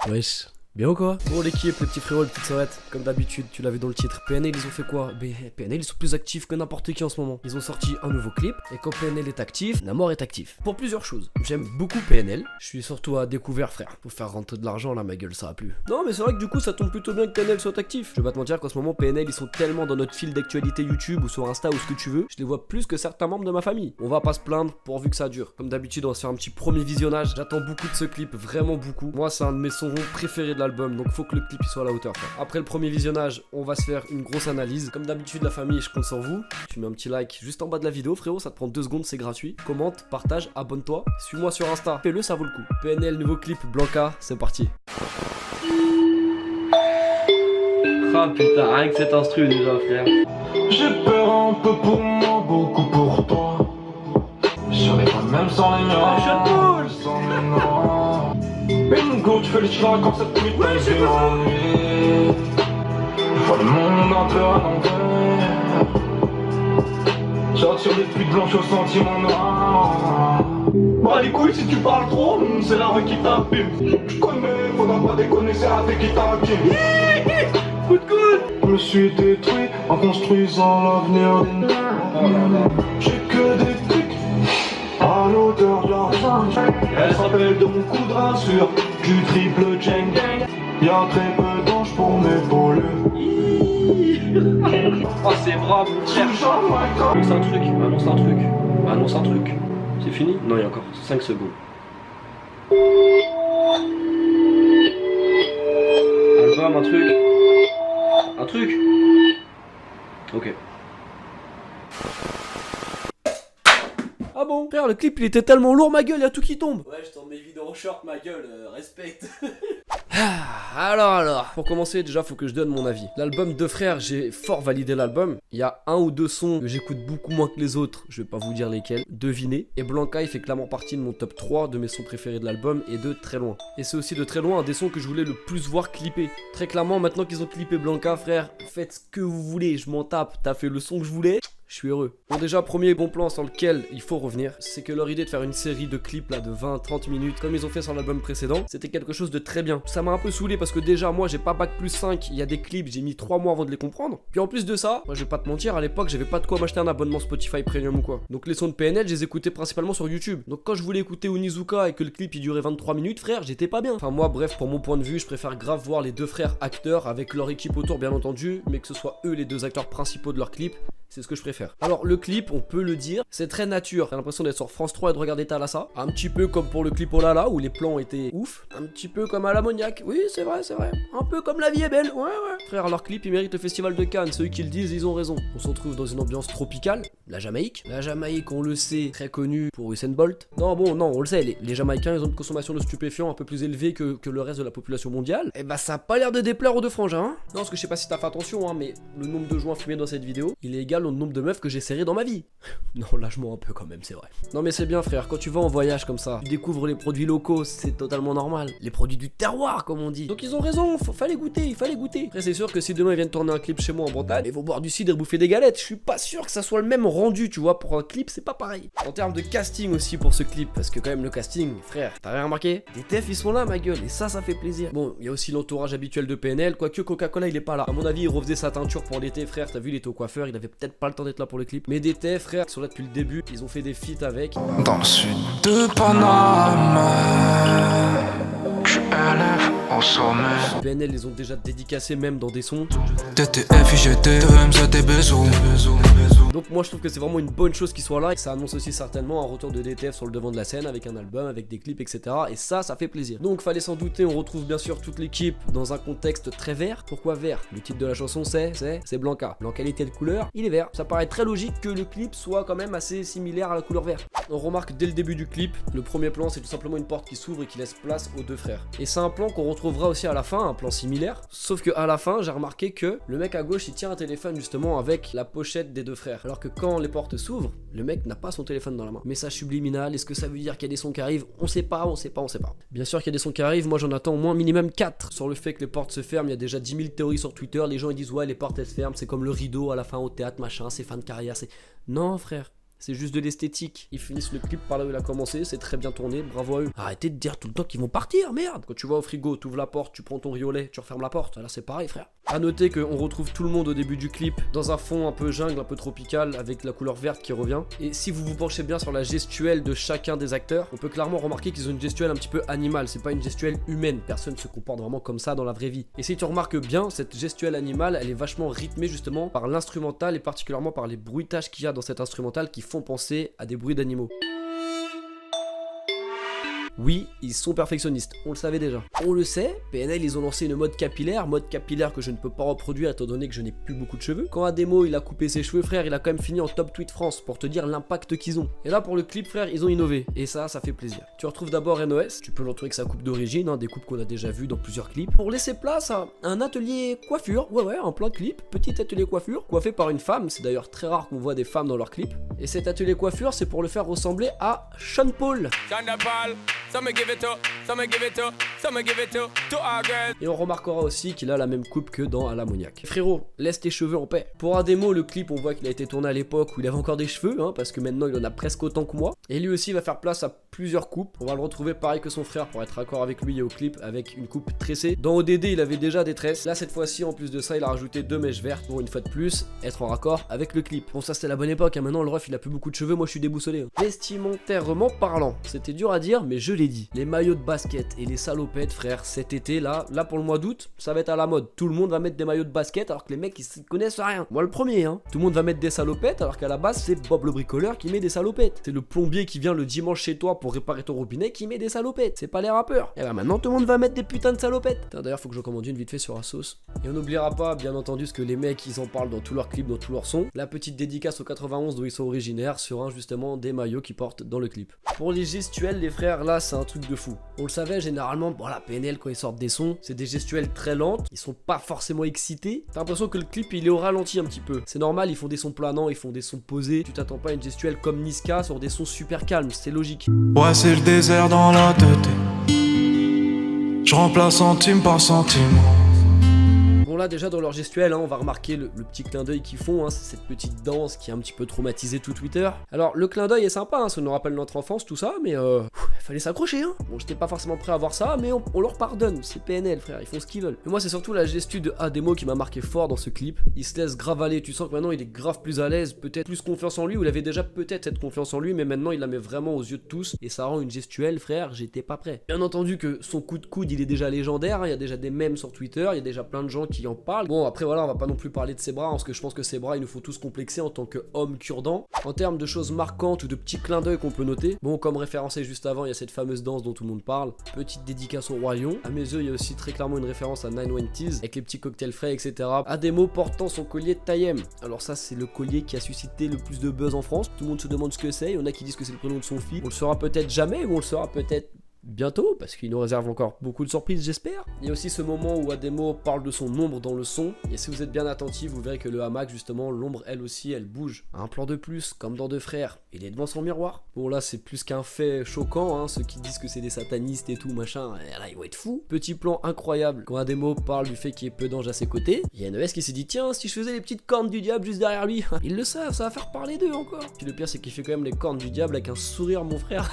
Wesh, bien ou quoi? Bon l'équipe, les petits frérots, les petites sœurettes, comme d'habitude, tu l'as vu dans le titre, PNL ils ont fait quoi? PNL ils sont plus actifs que n'importe qui en ce moment. Ils ont sorti un nouveau clip, et quand PNL est actif, Namor est actif. Pour plusieurs choses. J'aime beaucoup PNL, je suis surtout à découvert frère. Faut faire rentrer de l'argent là ma gueule, ça a plu. Non mais c'est vrai que du coup ça tombe plutôt bien que PNL soit actif. Je vais pas te mentir qu'en ce moment PNL ils sont tellement dans notre fil d'actualité YouTube ou sur Insta ou ce que tu veux, je les vois plus que certains membres de ma famille. On va pas se plaindre pourvu que ça dure. Comme d'habitude on va se faire un petit premier visionnage, j'attends beaucoup de ce clip, vraiment beaucoup. Moi c'est un de mes sons préférés de l'album, donc faut que le clip il soit à la hauteur frère. Après le premier visionnage, on va se faire une grosse analyse. Comme d'habitude la famille, je compte sur vous. Tu mets un petit like juste en bas de la vidéo frérot, ça te prend 2 secondes, c'est gratuit. Commente, partage, abonne-toi. Suis-moi sur Insta, fais-le, ça vaut le coup. PNL, nouveau clip, Blanca, c'est parti. Ah putain, rien que cet instru déjà frère. J'ai peur un peu pour moi, beaucoup pour toi. Je serais pas le même sans les miens. Sans les noirs. Une go, tu fais les cheveux quand cette nuit t'as été ennuyé. Je vois le monde un peu à l'envers. J'attire des pluies blanches aux sentiments noirs. Bah les couilles si tu parles trop, c'est la rue qui t'abîme. Je connais, faudra pas déconner, c'est raté qui t'abîme. Coup de coude. Je me suis détruit en construisant l'avenir. J'ai que des pics à l'auteur de l'argent. Elle s'appelle de mon coup de rassure, du triple jang. Y'a très peu d'anges pour m'épauler. Oh c'est brave frère. Annonce un truc, annonce un truc, annonce un truc. C'est fini? Non il y a encore 5 secondes. Album, un truc. Un truc. Ok. Ah bon? Frère, le clip il était tellement lourd ma gueule, y'a tout qui tombe. Ouais, je tourne mes vidéos en short ma gueule, respecte. Alors, pour commencer déjà faut que je donne mon avis. L'album Deux Frères, j'ai fort validé l'album. Il y a un ou deux sons que j'écoute beaucoup moins que les autres, je vais pas vous dire lesquels, devinez. Et Blanca il fait clairement partie de mon top 3 de mes sons préférés de l'album et de très loin. Et c'est aussi de très loin un des sons que je voulais le plus voir clipper. Très clairement maintenant qu'ils ont clippé Blanca frère, faites ce que vous voulez, je m'en tape, t'as fait le son que je voulais. Je suis heureux. Bon déjà, premier bon plan sur lequel il faut revenir, c'est que leur idée de faire une série de clips là de 20-30 minutes, comme ils ont fait sur l'album précédent, c'était quelque chose de très bien. Ça m'a un peu saoulé parce que déjà, moi j'ai pas bac+5, il y a des clips, j'ai mis 3 mois avant de les comprendre. Puis en plus de ça, moi je vais pas te mentir, à l'époque j'avais pas de quoi m'acheter un abonnement Spotify Premium ou quoi. Donc les sons de PNL, je les écoutais principalement sur YouTube. Donc quand je voulais écouter Onizuka et que le clip il durait 23 minutes, frère, j'étais pas bien. Enfin moi, bref, pour mon point de vue, je préfère grave voir les deux frères acteurs avec leur équipe autour bien entendu, mais que ce soit eux les deux acteurs principaux de leur clip. C'est ce que je préfère. Alors le clip, on peut le dire, c'est très nature. T'as l'impression d'être sur France 3 et de regarder Thalassa. Un petit peu comme pour le clip Oh là là où les plans étaient ouf. Un petit peu comme à l'ammoniaque. Oui, c'est vrai, c'est vrai. Un peu comme La vie est belle. Ouais. Frère, leur clip, ils méritent le festival de Cannes. Ceux qui le disent, ils ont raison. On se retrouve dans une ambiance tropicale. La Jamaïque. La Jamaïque, on le sait, très connue pour Usain Bolt. Non, on le sait, les Jamaïcains, ils ont une consommation de stupéfiants un peu plus élevée que le reste de la population mondiale. Et bah ça a pas l'air de déplaire aux deux frangins, hein. Non, parce que je sais pas si t'as fait attention, hein, mais le nombre de joints fumés dans cette vidéo, il est égal au nombre de meufs que j'ai serré dans ma vie. Non, là je mens un peu quand même, c'est vrai. Non mais c'est bien frère, quand tu vas en voyage comme ça, tu découvres les produits locaux, c'est totalement normal. Les produits du terroir comme on dit. Donc ils ont raison, fallait goûter, il fallait goûter. Après c'est sûr que si demain ils viennent tourner un clip chez moi en Bretagne, ils vont boire du cidre et bouffer des galettes. Je suis pas sûr que ça soit le même rendu, tu vois, pour un clip c'est pas pareil. En termes de casting aussi pour ce clip, parce que quand même le casting, frère, t'as rien remarqué? Les TF ils sont là ma gueule, et ça fait plaisir. Bon, il y a aussi l'entourage habituel de PNL, quoique Coca-Cola il est pas là. À mon avis il refaisait sa teinture pour l'été frère, t'as vu il était au coiffeur, il avait peut-être pas le temps d'être là pour le clip. Mais des TF frère, qui sont là depuis le début, ils ont fait des feats avec. Dans le sud de Panama, tu élèves au sommet. PNL les ont déjà dédicacés même dans des sons. TTF, IGT, MZT, bisous. Donc moi je trouve que c'est vraiment une bonne chose qu'ils soient là. Et ça annonce aussi certainement un retour de DTF sur le devant de la scène avec un album, avec des clips, etc. Et ça fait plaisir. Donc fallait s'en douter, on retrouve bien sûr toute l'équipe dans un contexte très vert. Pourquoi vert? Le titre de la chanson c'est Blanca. Blanca qualité de couleur, il est vert. Ça paraît très logique que le clip soit quand même assez similaire à la couleur vert. On remarque dès le début du clip, le premier plan c'est tout simplement une porte qui s'ouvre et qui laisse place aux deux frères. Et c'est un plan qu'on retrouvera aussi à la fin, un plan similaire. Sauf que à la fin j'ai remarqué que le mec à gauche il tient un téléphone justement avec la pochette des deux frères. Alors que quand les portes s'ouvrent, le mec n'a pas son téléphone dans la main. Message subliminal, est-ce que ça veut dire qu'il y a des sons qui arrivent? On sait pas. Bien sûr qu'il y a des sons qui arrivent, moi j'en attends au moins minimum 4 sur le fait que les portes se ferment. Il y a déjà 10 000 théories sur Twitter, les gens ils disent ouais les portes elles se ferment, c'est comme le rideau à la fin au théâtre machin, c'est fin de carrière, c'est... Non frère, c'est juste de l'esthétique. Ils finissent le clip par là où il a commencé, c'est très bien tourné, bravo à eux. Arrêtez de dire tout le temps qu'ils vont partir, merde. Quand tu vas au frigo, tu ouvres la porte, tu prends ton riolet, tu refermes la porte, là c'est pareil frère. A noter qu'on retrouve tout le monde au début du clip dans un fond un peu jungle, un peu tropical, avec la couleur verte qui revient. Et si vous vous penchez bien sur la gestuelle de chacun des acteurs, on peut clairement remarquer qu'ils ont une gestuelle un petit peu animale, c'est pas une gestuelle humaine, personne se comporte vraiment comme ça dans la vraie vie. Et si tu remarques bien, cette gestuelle animale, elle est vachement rythmée justement par l'instrumental et particulièrement par les bruitages qu'il y a dans cet instrumental qui font penser à des bruits d'animaux. Oui, ils sont perfectionnistes, on le savait déjà. On le sait, PNL ils ont lancé une mode capillaire que je ne peux pas reproduire étant donné que je n'ai plus beaucoup de cheveux. Quand Ademo il a coupé ses cheveux frère, il a quand même fini en top tweet France pour te dire l'impact qu'ils ont. Et là pour le clip frère, ils ont innové, et ça fait plaisir. Tu retrouves d'abord NOS, tu peux l'entourer avec sa coupe d'origine, des coupes qu'on a déjà vues dans plusieurs clips, pour laisser place à un atelier coiffure, ouais, en plein clip, petit atelier coiffure, coiffé par une femme, c'est d'ailleurs très rare qu'on voit des femmes dans leurs clips. Et cet atelier coiffure, c'est pour le faire ressembler à Sean Paul. Et on remarquera aussi qu'il a la même coupe que dans À l'ammoniaque. Frérot, laisse tes cheveux en paix. Pour Ademo, le clip, on voit qu'il a été tourné à l'époque où il avait encore des cheveux, parce que maintenant il en a presque autant que moi. Et lui aussi va faire place à plusieurs coupes. On va le retrouver pareil que son frère pour être raccord avec lui et au clip avec une coupe tressée. Dans ODD, il avait déjà des tresses. Là, cette fois-ci, en plus de ça, il a rajouté 2 mèches vertes pour une fois de plus être en raccord avec le clip. Bon, ça c'était la bonne époque. Maintenant, le ref, il a plus beaucoup de cheveux. Moi, je suis déboussolé. Vestimentairement parlant, c'était dur à dire, mais je l'ai dit. Les maillots de basket et les salopettes, frère, cet été là pour le mois d'août, ça va être à la mode. Tout le monde va mettre des maillots de basket alors que les mecs ils connaissent rien. Moi le premier, Tout le monde va mettre des salopettes alors qu'à la base c'est Bob le bricoleur qui met des salopettes. C'est le plombier qui vient le dimanche chez toi pour réparer ton robinet qui met des salopettes. C'est pas les rappeurs. Et bah maintenant tout le monde va mettre des putains de salopettes. D'ailleurs faut que je commande une vite fait sur Asos. Et on n'oubliera pas bien entendu ce que les mecs ils en parlent dans tous leurs clips, dans tous leurs sons. La petite dédicace au 91 d'où ils sont originaires sur un justement des maillots qu'ils portent dans le clip. Pour les gestuels les frères là c'est un truc de fou. On le savait généralement, voilà, PNL quand ils sortent des sons, c'est des gestuelles très lentes, ils sont pas forcément excités. T'as l'impression que le clip il est au ralenti un petit peu. C'est normal, ils font des sons planants, ils font des sons posés. Tu t'attends pas à une gestuelle comme Niska sur des sons super calmes, c'est logique. Ouais, c'est le désert dans la tête. Je remplace centime par centime. Bon là déjà dans leur gestuelle, on va remarquer le petit clin d'œil qu'ils font, c'est cette petite danse qui a un petit peu traumatisé tout Twitter. Alors le clin d'œil est sympa, ça nous rappelle notre enfance, tout ça, mais fallait s'accrocher. Bon j'étais pas forcément prêt à voir ça, mais on leur pardonne, c'est PNL frère, ils font ce qu'ils veulent. Et moi c'est surtout la gestu de Ademo qui m'a marqué fort dans ce clip. Il se laisse grave aller, tu sens que maintenant il est grave plus à l'aise, peut-être plus confiance en lui, ou il avait déjà peut-être cette confiance en lui, mais maintenant il la met vraiment aux yeux de tous, et ça rend une gestuelle frère, j'étais pas prêt. Bien entendu que son coup de coude il est déjà légendaire, il y a déjà des mèmes sur Twitter, il y a déjà plein de gens qui en parlent. Bon après voilà, on va pas non plus parler de ses bras, parce que je pense que ses bras il nous faut tous complexer en tant qu'homme cure-dent. En termes de choses marquantes ou de petits clins d'œil qu'on peut noter, bon comme référencé juste avant, il y a cette fameuse danse dont tout le monde parle, petite dédicace au Roi Lion. À mes yeux il y a aussi très clairement une référence à 920s avec les petits cocktails frais etc. Ademo portant son collier de Tayem. Alors ça c'est le collier qui a suscité le plus de buzz en France, tout le monde se demande ce que c'est, il y en a qui disent que c'est le prénom de son fils, on le saura peut-être jamais ou on le saura peut-être bientôt, parce qu'il nous réserve encore beaucoup de surprises j'espère. Il y a aussi ce moment où Ademo parle de son ombre dans le son, et si vous êtes bien attentif, vous verrez que le hamac justement, l'ombre elle aussi, elle bouge. Un plan de plus, comme dans Deux Frères, il est devant son miroir. Bon là c'est plus qu'un fait choquant, ceux qui disent que c'est des satanistes et tout machin, et là ils vont être fous. Petit plan incroyable, quand Ademo parle du fait qu'il y ait peu d'anges à ses côtés, il y a NES qui s'est dit tiens si je faisais les petites cornes du diable juste derrière lui, ils le savent, ça va faire parler d'eux encore. Puis le pire c'est qu'il fait quand même les cornes du diable avec un sourire mon frère.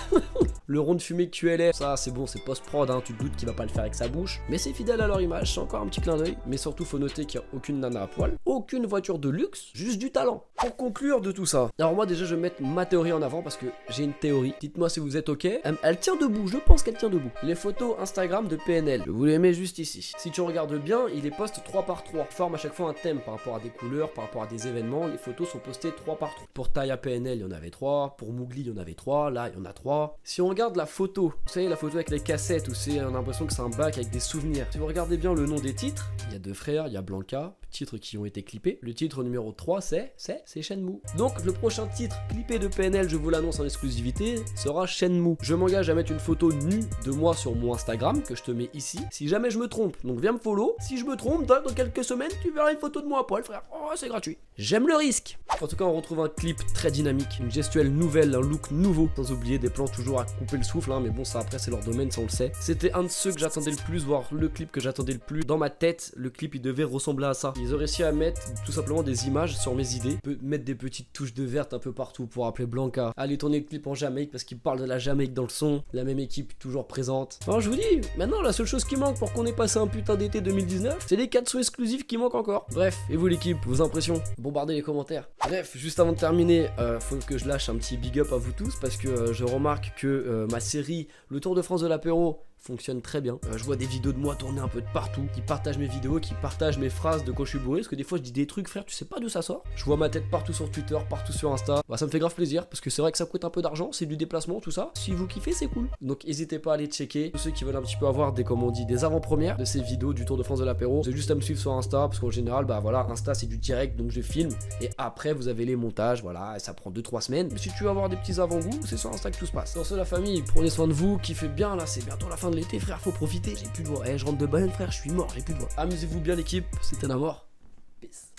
Le rond de fumée QLR, ça c'est bon, c'est post-prod, tu te doutes qu'il va pas le faire avec sa bouche, mais c'est fidèle à leur image, c'est encore un petit clin d'œil, mais surtout faut noter qu'il n'y a aucune nana à poil, aucune voiture de luxe, juste du talent. Pour conclure de tout ça, alors moi déjà je vais mettre ma théorie en avant parce que j'ai une théorie, dites-moi si vous êtes ok, elle tient debout, je pense qu'elle tient debout. Les photos Instagram de PNL, je vous les mets juste ici. Si tu regardes bien, il les poste 3 par 3, forme à chaque fois un thème par rapport à des couleurs, par rapport à des événements, les photos sont postées 3 par 3. Pour Taya PNL, il y en avait 3, pour Mougli, il y en avait 3, là il y en a 3. Si on regarde la photo, vous savez la photo avec les cassettes où on a l'impression que c'est un bac avec des souvenirs. Si vous regardez bien le nom des titres, il y a Deux Frères, il y a Blanca, titres qui ont été clippés. Le titre numéro 3 c'est Shenmue. Donc le prochain titre clippé de PNL, je vous l'annonce en exclusivité, sera Shenmue. Je m'engage à mettre une photo nue de moi sur mon Instagram que je te mets ici. Si jamais je me trompe, donc viens me follow. Si je me trompe, dans quelques semaines, tu verras une photo de moi à poil frère. Oh c'est gratuit. J'aime le risque. En tout cas on retrouve un clip très dynamique, une gestuelle nouvelle, un look nouveau, sans oublier des plans toujours à couper le souffle, hein, mais bon, ça après, c'est leur domaine, ça on le sait. C'était un de ceux que j'attendais le plus, voire le clip que j'attendais le plus. Dans ma tête, le clip il devait ressembler à ça. Ils ont réussi à mettre tout simplement des images sur mes idées, mettre des petites touches de verte un peu partout pour appeler Blanca. Aller tourner le clip en Jamaïque parce qu'il parle de la Jamaïque dans le son. La même équipe toujours présente. Alors je vous dis, maintenant la seule chose qui manque pour qu'on ait passé un putain d'été 2019, c'est les 4 sons exclusifs qui manquent encore. Bref, et vous l'équipe, vos impressions? Bombardez les commentaires. Bref, juste avant de terminer, faut que je lâche un petit big up à vous tous parce que je remarque que ma série Le Tour de France de l'apéro fonctionne très bien. Je vois des vidéos de moi tourner un peu de partout, qui partagent mes vidéos, qui partagent mes phrases de quand je suis bourré, parce que des fois je dis des trucs, frère, tu sais pas d'où ça sort. Je vois ma tête partout sur Twitter, partout sur Insta. Bah, ça me fait grave plaisir, parce que c'est vrai que ça coûte un peu d'argent, c'est du déplacement, tout ça. Si vous kiffez, c'est cool. Donc n'hésitez pas à aller checker. Tous ceux qui veulent un petit peu avoir des, comme on dit, des avant-premières de ces vidéos du Tour de France de l'apéro, vous avez juste à me suivre sur Insta, parce qu'en général, bah voilà, Insta c'est du direct, donc je filme, et après vous avez les montages, voilà, et ça prend 2-3 semaines. Mais si tu veux avoir des petits avant-goûts, c'est sur Insta que tout se passe. Dans ce, la famille, prenez soin de vous, kiffez bien, là, c'est bientôt la fin de l'été, frère, faut profiter. J'ai plus de voix, je rentre de bain, frère, je suis mort, j'ai plus de voix. Amusez-vous bien l'équipe, c'était la mort. Peace.